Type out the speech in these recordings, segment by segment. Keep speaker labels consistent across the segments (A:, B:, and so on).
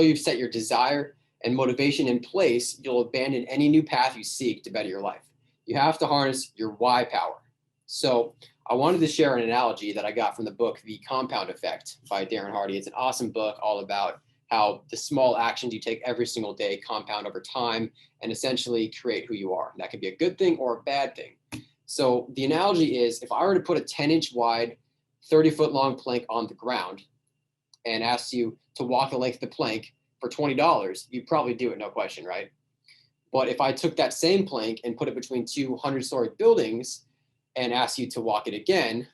A: until you've set your desire and motivation in place, you'll abandon any new path you seek to better your life. You have to harness your why power. So I wanted to share an analogy that I got from the book, The Compound Effect by Darren Hardy. It's an awesome book all about how the small actions you take every single day compound over time and essentially create who you are. And that could be a good thing or a bad thing. So the analogy is, if I were to put a 10-inch wide, 30-foot long plank on the ground and ask you to walk the length of the plank for $20, you'd probably do it, no question, right? But if I took that same plank and put it between two 100-story buildings and asked you to walk it again,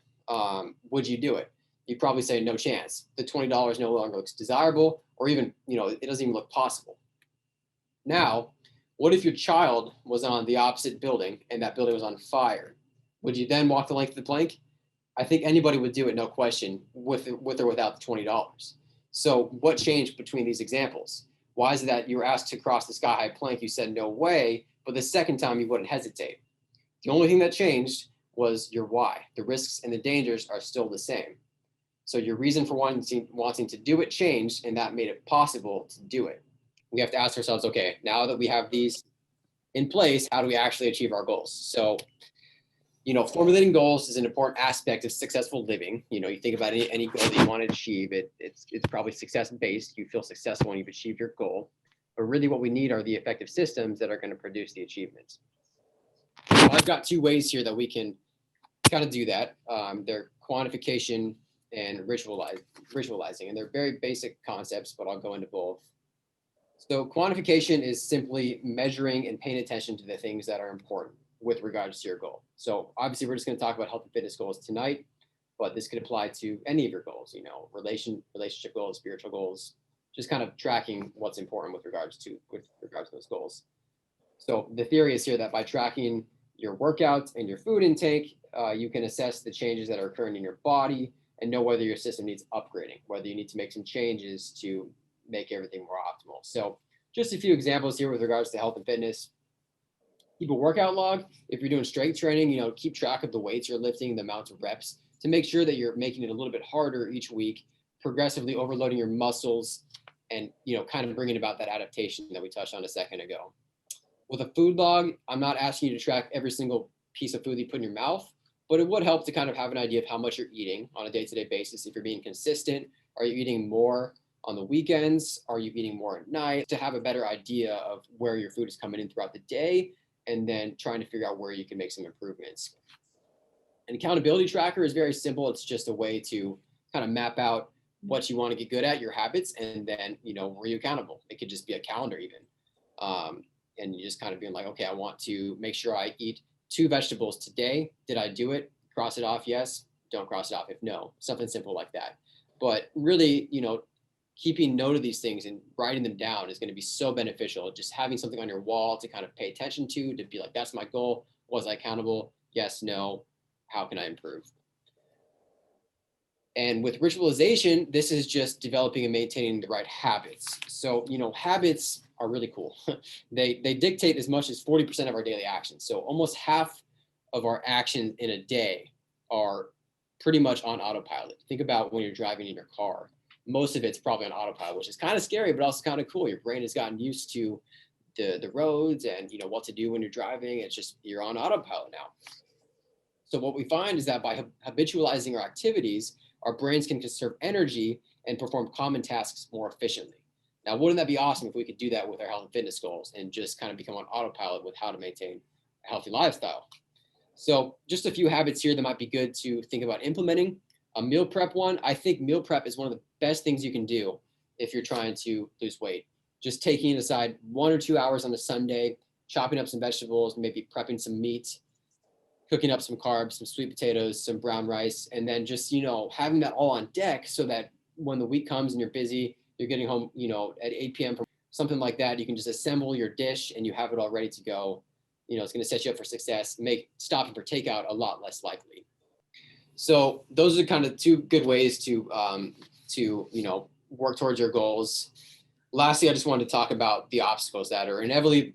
A: would you do it? You'd probably say no chance. The $20 no longer looks desirable, or even, it doesn't even look possible. Now, what if your child was on the opposite building and that building was on fire? Would you then walk the length of the plank? I think anybody would do it, no question, with or without the $20. So what changed between these examples? Why is it that you were asked to cross the sky-high plank, you said no way, but the second time you wouldn't hesitate? The only thing that changed was your why. The risks and the dangers are still the same. So your reason for wanting to do it changed, and that made it possible to do it. We have to ask ourselves, okay, now that we have these in place, how do we actually achieve our goals? So, formulating goals is an important aspect of successful living. You think about any goal that you want to achieve, it's probably success-based. You feel successful when you've achieved your goal. But really what we need are the effective systems that are going to produce the achievements. So I've got two ways here that we can kind of do that. They're quantification and ritualizing, and they're very basic concepts, but I'll go into both. So quantification is simply measuring and paying attention to the things that are important with regards to your goal. So obviously we're just going to talk about health and fitness goals tonight, but this could apply to any of your goals, relationship goals, spiritual goals, just kind of tracking what's important with regards to those goals. So the theory is here that by tracking your workouts and your food intake, you can assess the changes that are occurring in your body and know whether your system needs upgrading, whether you need to make some changes to make everything more optimal. So just a few examples here with regards to health and fitness. Keep a workout log. If you're doing strength training, keep track of the weights you're lifting, the amount of reps, to make sure that you're making it a little bit harder each week, progressively overloading your muscles, and kind of bringing about that adaptation that we touched on a second ago. With a food log, I'm not asking you to track every single piece of food that you put in your mouth, but it would help to kind of have an idea of how much you're eating on a day-to-day basis. If you're being consistent, are you eating more on the weekends? Are you eating more at night? To have a better idea of where your food is coming in throughout the day, and then trying to figure out where you can make some improvements. An accountability tracker is very simple. It's just a way to kind of map out what you want to get good at, your habits, and then, were you accountable? It could just be a calendar even. And you just kind of being like, okay, I want to make sure I eat 2 vegetables today. Did I do it? Cross it off, yes. Don't cross it off if no. Something simple like that. But really, keeping note of these things and writing them down is going to be so beneficial. Just having something on your wall to kind of pay attention to be like, that's my goal. Was I accountable? Yes, no. How can I improve? And with ritualization, this is just developing and maintaining the right habits. So, habits are really cool. They dictate as much as 40% of our daily actions. So almost half of our actions in a day are pretty much on autopilot. Think about when you're driving in your car. Most of it's probably on autopilot, which is kind of scary, but also kind of cool. Your brain has gotten used to the roads and what to do when you're driving. It's just, you're on autopilot now. So what we find is that by habitualizing our activities, our brains can conserve energy and perform common tasks more efficiently. Now, wouldn't that be awesome if we could do that with our health and fitness goals and just kind of become on autopilot with how to maintain a healthy lifestyle? So just a few habits here that might be good to think about implementing. A meal prep one, I think meal prep is one of the best things you can do if you're trying to lose weight. Just taking aside 1 or 2 hours on a Sunday, chopping up some vegetables, maybe prepping some meat, cooking up some carbs, some sweet potatoes, some brown rice, and then just, having that all on deck so that when the week comes and you're busy, you're getting home, at 8 p.m. from something like that, you can just assemble your dish and you have it all ready to go. It's going to set you up for success, make stopping for takeout a lot less likely. So those are kind of 2 good ways to work towards your goals. Lastly, I just wanted to talk about the obstacles that are inevitably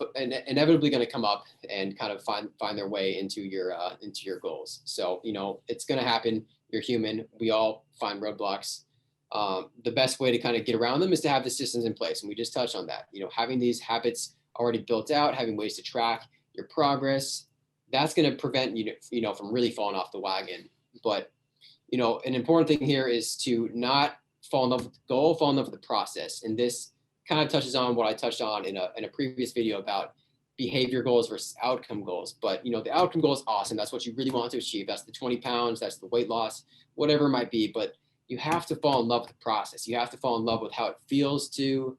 A: going to come up and kind of find their way into your goals. So, it's going to happen. You're human. We all find roadblocks. The best way to kind of get around them is to have the systems in place. And we just touched on that. Having these habits already built out, having ways to track your progress, that's going to prevent you from really falling off the wagon. But, an important thing here is to not fall in love with the goal, fall in love with the process. And this kind of touches on what I touched on in a previous video about behavior goals versus outcome goals. But, the outcome goal is awesome. That's what you really want to achieve. That's the 20 pounds, that's the weight loss, whatever it might be. But you have to fall in love with the process. You have to fall in love with how it feels to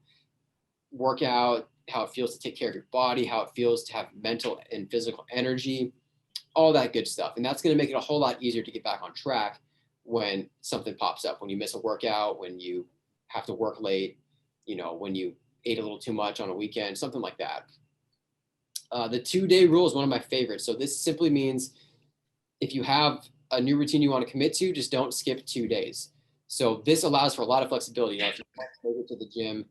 A: work out, how it feels to take care of your body, how it feels to have mental and physical energy, all that good stuff. And that's going to make it a whole lot easier to get back on track when something pops up, when you miss a workout, when you have to work late, when you ate a little too much on a weekend, something like that. The 2-day rule is one of my favorites. So this simply means if you have a new routine you want to commit to, just don't skip 2 days. So this allows for a lot of flexibility. If you want to go to the gym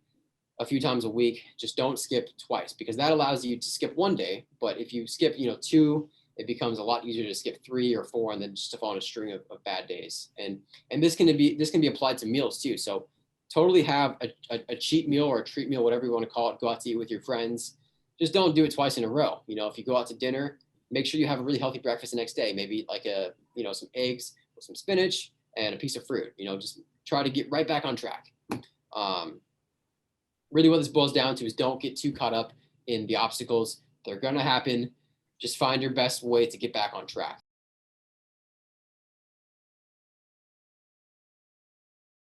A: a few times a week, just don't skip twice, because that allows you to skip 1 day. But if you skip, 2, it becomes a lot easier to skip 3 or 4, and then just to fall in a string of bad days. And this can be applied to meals too. So totally have a cheat meal or a treat meal, whatever you want to call it. Go out to eat with your friends. Just don't do it twice in a row. If you go out to dinner, make sure you have a really healthy breakfast the next day. Maybe like some eggs with some spinach and a piece of fruit. Just try to get right back on track. Really what this boils down to is don't get too caught up in the obstacles. They're going to happen. Just find your best way to get back on track.